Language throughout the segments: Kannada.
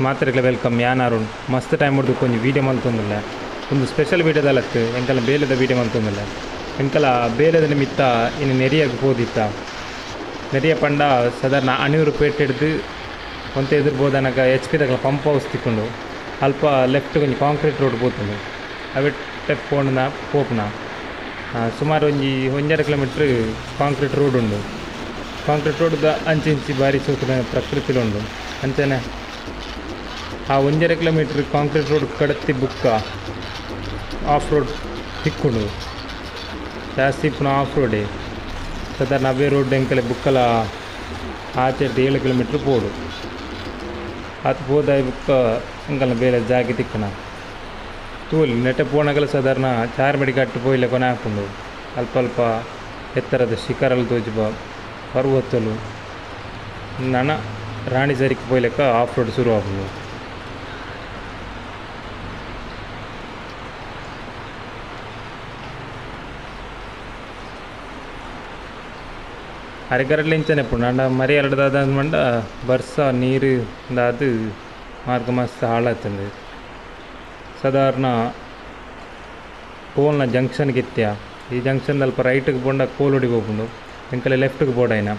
ಮಾತ್ರೆಗಳ ವೆಲ್ಕಮ್ ಯಾನಾರು ಮಸ್ತ್ ಟೈಮ್ ಹೊಡೆದು ಕೊಂಚ ವೀಡಿಯೋ ಮಲ್ತೊಂದಿಲ್ಲ ಒಂದು ಸ್ಪೆಷಲ್ ವೀಡಿಯೋದಲ್ಲತ್ತು ಎಂಕಲ ಬೇಲೆದ ವೀಡಿಯೋ ಮಲ್ತೊಂದಿಲ್ಲ ಎಂಕಲ ಬೇಲೆದ ನಿಮಿತ್ತ ಇನ್ನು ನೆರಿಯಾಗಿ ಹೋದಿತ್ತ ನೆರಿಯ ಪಂಡ ಸಾಧಾರಣ ಅಣೂರು ಪೇಟೆ ಹಿಡ್ದು ಒಂತ ಎದುರ್ಬೋದನಗ ಎಚ್ ಪಿ ತಗಲ ಪಂಪ್ ಹೌಸ್ ತಿಕ್ಕೊಂಡು ಅಲ್ಪ ಲೆಫ್ಟ್ ಕೊಂಚ ಕಾಂಕ್ರೀಟ್ ರೋಡ್ ಹೋಗ್ತದೆ ಅವೆಟ್ಟೆ ಪೋಪುನ ಸುಮಾರು ಒಂಜರ ಕಿಲೋಮೀಟ್ರ್ ಕಾಂಕ್ರೀಟ್ ರೋಡ್ ಉಂಡು ಕಾಂಕ್ರೀಟ್ ರೋಡ್ದ ಅಂಚಿ ಭಾರಿ ಸೂಕ್ತ ಪ್ರಕೃತಿಲುಂಡು ಅಂಚನೆ ಆ 1.5 ಕಿಲೋಮೀಟ್ರ್ ಕಾಂಕ್ರೀಟ್ ರೋಡ್ ಕಡತ್ತಿ ಬುಕ್ಕ ಆಫ್ ರೋಡ್ ತಿಕ್ಕೊಂಡು ಜಾಸ್ತಿ ಪುನಃ ಆಫ್ ರೋಡೇ ಸಾಧಾರಣ ಅವೇ ರೋಡ್ ಎಂಕಲೆ ಬುಕ್ಕಲ ಆಚೆ 7 ಕಿಲೋಮೀಟ್ರ್ ಪೋಡು ಅದು ಹೋದ ಬುಕ್ಕ ಎಂಕಲ್ನ ಬೇರೆ ಜಾಗಿ ತಿಕ್ಕಣ ತೂಲಿ ನೆಟ್ಟೆ ಪೋಣಗಲ ಸಾಧಾರಣ ಚಾರ್ಮಡಿ ಕಟ್ಟು ಪೋಯಿಲೆ ಕೊನೆ ಹಾಕೊಂಡು ಅಲ್ಪ ಅಲ್ಪ ಎತ್ತರದ ಶಿಖರಲ್ಲಿ ತೋಜುಬ ಪರ್ವತಲು ನನ ರಾಣಿ ಸರಿಗೆ ಪೋಯ್ಲೆಕ್ಕ ಆಫ್ ರೋಡ್ ಶುರು ಆಗ್ಬೋದು ಅರೆಗರಡ್ಲಿಂಚನೆ ಪುಣ್ಣ ಅಂಡ ಮರಿ ಎರಡದಾದ ಮಂಡ ಬರ್ಸ ನೀರು ಅದು ಮಾರ್ಗ ಮಸ್ತ್ ಹಾಳಾಗ್ತದೆ ಸಾಧಾರಣ ಕೋಲ್ನ ಜಂಕ್ಷನ್ಗೆ ಇತ್ಯ ಈ ಜಂಕ್ಷನ್ ಅಲ್ಪ ರೈಟ್ಗೆ ಬಂಡ ಕೋಲೊಡಿಗೆ ಹೋಗ್ಕೊಂಡು ಎಂಕಲೆ ಲೆಫ್ಟ್ಗೆ ಬೋಡಾಯಿನ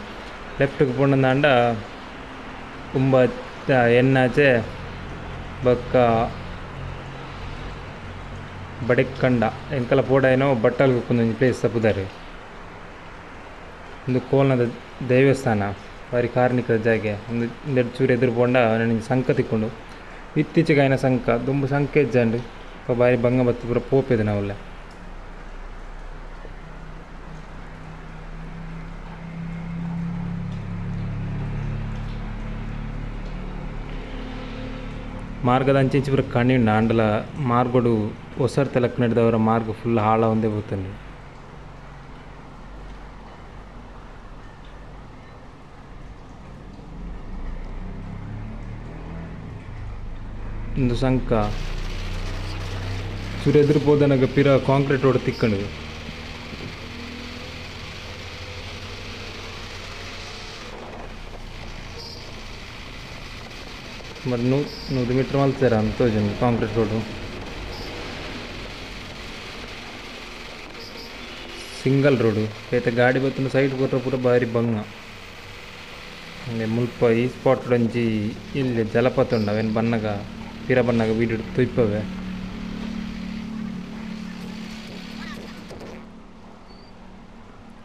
ಲೆಫ್ಟ್ಗೆ ಬಂಡ ತುಂಬ ಎನ್ನಾಚೆ ಬಕ್ಕ ಬಡಿಕ್ಕಂಡ ಎಂಕಲ ಪೋಡಾಯಿನೋ ಬಟ್ಟಲ್ಗೆ ಒಂದು ಪ್ಲೇಸ್ ತಪ್ಪುದಾರೆ ಒಂದು ಕೋಲ್ನದ ದೇವಸ್ಥಾನ ಬಾರಿ ಕಾರ್ಣಿಕದ ಜಾಗೆ ಒಂದು 2 ಚೂರು ಎದುರು ಪೋಂಡ ನನಗೆ ಸಂಕ ತಿಕ್ಕೊಂಡು ಇತ್ತೀಚೆಗೆ ಆಯ್ನ ಸಂಕ ತುಂಬ ಸಂಖ್ಯೆ ಇಜ್ಜಂಡು ಬಾರಿ ಬಂಗ ಬತ್ತು ಪೂರ ಪೋಪಿದೆ ನಾವಲ್ಲ ಮಾರ್ಗದ ಅಂಚೆ ಪೂರ ಕಣ್ಣಿಂಡ ಅಂಡಲ ಮಾರ್ಗೋಡು ಹೊಸರ್ ತೆಲಕ್ ನಡೆದವರ ಮಾರ್ಗ ಫುಲ್ ಹಾಳ ಒಂದೇ ಹೋಗ್ತಾನೆ ಒಂದು ಸಂಕ ಚೂರು ಎದುರು ಹೋದನಾಗ ಪಿರ ಕಾಂಕ್ರೀಟ್ ರೋಡ್ ತಿಕ್ಕಂಡು మరి 100 మీటర్ మల్తారా అంతో కాంక్రీట్ రోడ్డు సింగల్ రోడ్డు అయితే ಗಾಡಿ ಬತ್ತುನ ಸೈಡ್ ಕೊಟ್ರೆ ಪೂರ ಬಾರಿ ಬಂಗ ಹಂಗೆ ಮುಲ್ಪ ಈ ಸ್ಪಾಟ್ ಒಂಜಿ ಇಲ್ಲಿ ಜಲಪಾತ ಉಂಡು ಅವೇನು ಬಣ್ಣಗ ಪಿರ ಬಣ್ಣಗ ವೀಡಿಯೋ ತುಯ್ಪವೆ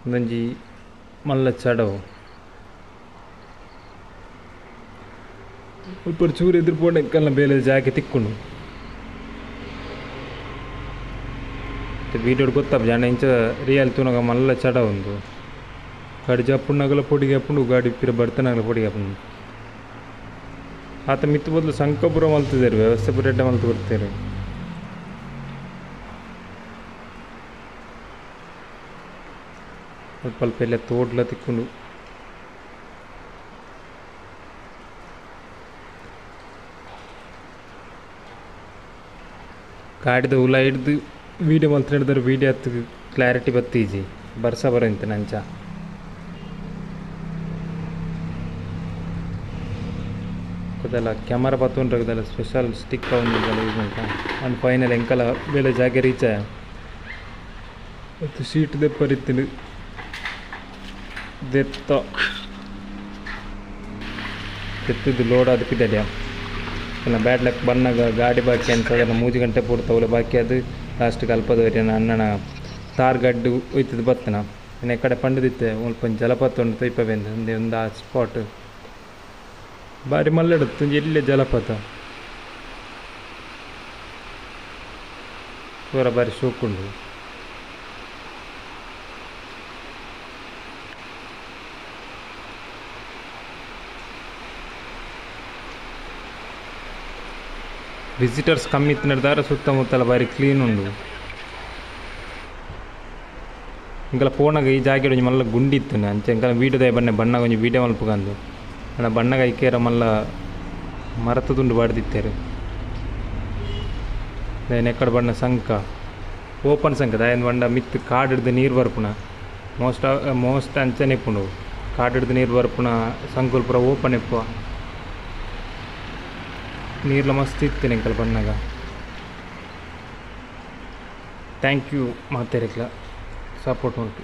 ಒಂದೊಂಜಿ ಮಲ್ಲ ಚಡವು ఇప్పుడు చూరు ఎదురుపోవడం ఎక్కల ಬೇಲೆ ಜಾಕೆ ತಿಕ್ಕೊಂಡು వీడియోడు ಗೊತ್ತ ಜಾಣ ಇಂಚ ರಿಯಲ್ ತೂನಗ ಮಲ್ಲ ಚಡ ಒಂದು ಗಾಡಿ ಜಪ್ಪುನಗಲ పొడిಗೆ ಅಪ್ಪುಂಡು ಗಾಡಿ ಪಿರ ಬರ್ತನಗಲ పొడిಗೆ ಅಪ್ಪುಂಡು ಆತ ಮಿತ್ತು ಬದಲು ಸಂಕಪುರ ಮಲ್ತಿದ್ದಾರೆ ವ್ಯವಸ್ಥೆ ಪುರೆಡ್ಡ ಮಲ್ತು ಬರ್ತಾರೆ ಅಲ್ಪ ಅಲ್ಪ ಎಲ್ಲ ತೋಡ್ಲ ತಿಕ್ಕೊಂಡು ಗಾಡಿದ ಹುಲ ಹಿಡ್ದು ವೀಡಿಯೋ ಮಲ್ತು ಹಿಡಿದ್ರೆ ವೀಡಿಯೋ ಹತ್ತು ಕ್ಲಾರಿಟಿ ಬತ್ತೀಜಿ ಬರ್ಸ ಬರೋಂತೆ ನಂಚ ಅದೆಲ್ಲ ಕ್ಯಾಮರಾ ಪತ್ತೊಂಡ್ರಗದೆಲ್ಲ ಸ್ಪೆಷಲ್ ಸ್ಟಿಕ್ ಒಂದೆಲ್ಲ ಯೂಸ್ ಮಾಡ್ತಾ ಅಂಡ್ ಫೈನಲ್ ಎಂಕಲ ಬೇಲೆ ಜಾಗೆ ರೀಚ್ ಮತ್ತು ಶೀಟ್ ದೆಪ್ಪರಿತ್ತಿಡು ಎತ್ತಿದ್ದು ಲೋಡ್ ಅದು ಪಿದಡ್ಯ ಇಲ್ಲ ಬ್ಯಾಡ್ ಲಕ್ ಬಣ್ಣಗ ಗಾಡಿ ಬಾಕಿ ಅಂತ ಅದನ್ನು 3 ಗಂಟೆ ಪೂರ್ತವಲ್ಲ ಬಾಕಿ ಅದು ಲಾಸ್ಟ್ಗೆ ಅಲ್ಪದವರೆ ಅಣ್ಣನ ತಾರ್ ಗಡ್ಡು ಒಯ್ತದ್ದು ಬತ್ತನ ಇನ್ನು ಈ ಕಡೆ ಪಂಡದಿತ್ತೆ ಸ್ವಲ್ಪ ಜಲಪಾತ ಉಂಟು ತೈಪವೆ ಒಂದೇ ಒಂದು ಆ ಸ್ಪಾಟ್ ಬಾರಿ ಮಲ್ಲೆಡುತ್ತು ಎಲ್ಲೇ ಜಲಪಾತ ಪೂರ ಬಾರಿ ಶೋಕುಂಡು ವಿಸಿಟರ್ಸ್ ಕಮ್ಮಿ ಇತ್ತು ನಡೆದಾರ ಸುತ್ತಮುತ್ತಲ ಬಾರಿ ಕ್ಲೀನ್ ಉಂಡು ಇಂಕಲ ಪೋನಾಗ ಈ ಜಾಗೆ ಒಂಜಿ ಮಲ್ಲ ಗುಂಡಿ ಇತ್ತು ಅಂಚೆ ಇಂಕಲ ವೀಡಿಯೋದ ಬಣ್ಣೆ ಬಣ್ಣಗ ಒಂಜಿ ವೀಡಿಯೋ ಮಲ್ಪಗಂದು ಅಣ್ಣ ಬಣ್ಣಗ ಐಕೇರ ಮಲ್ಲ ಮರತದುಂಡು ಬಾಡ್ದಿತ್ತೇರು ನೆಕ್ಕಡ ಬಣ್ಣ ಸಂಕ ಓಪನ್ ಸಂಕ ದಾಯನ್ ಬಂಡ ಮಿತ್ತು ಕಾಡು ಹಿಡ್ದು ನೀರು ಬರ್ಪುಣ ಮೋಸ್ಟ್ ಅಂಚನೆ ಇಪ್ಪುಂಡು ಕಾಡಿಡ್ದು ನೀರು ಬರ್ಪುನ ಸಂಕುಲ್ ಪೂರ ಓಪನ್ ಇಪ್ಪುವ ನೀರ್ಲ ಮಸ್ತ್ ಇತ್ತು ಎಂಕಲ್ ಬಣ್ಣಗ. ಥ್ಯಾಂಕ್ ಯು ಮಾತೆರೆಗ್ಲ ಸಪೋರ್ಟ್ ಉಂಟು.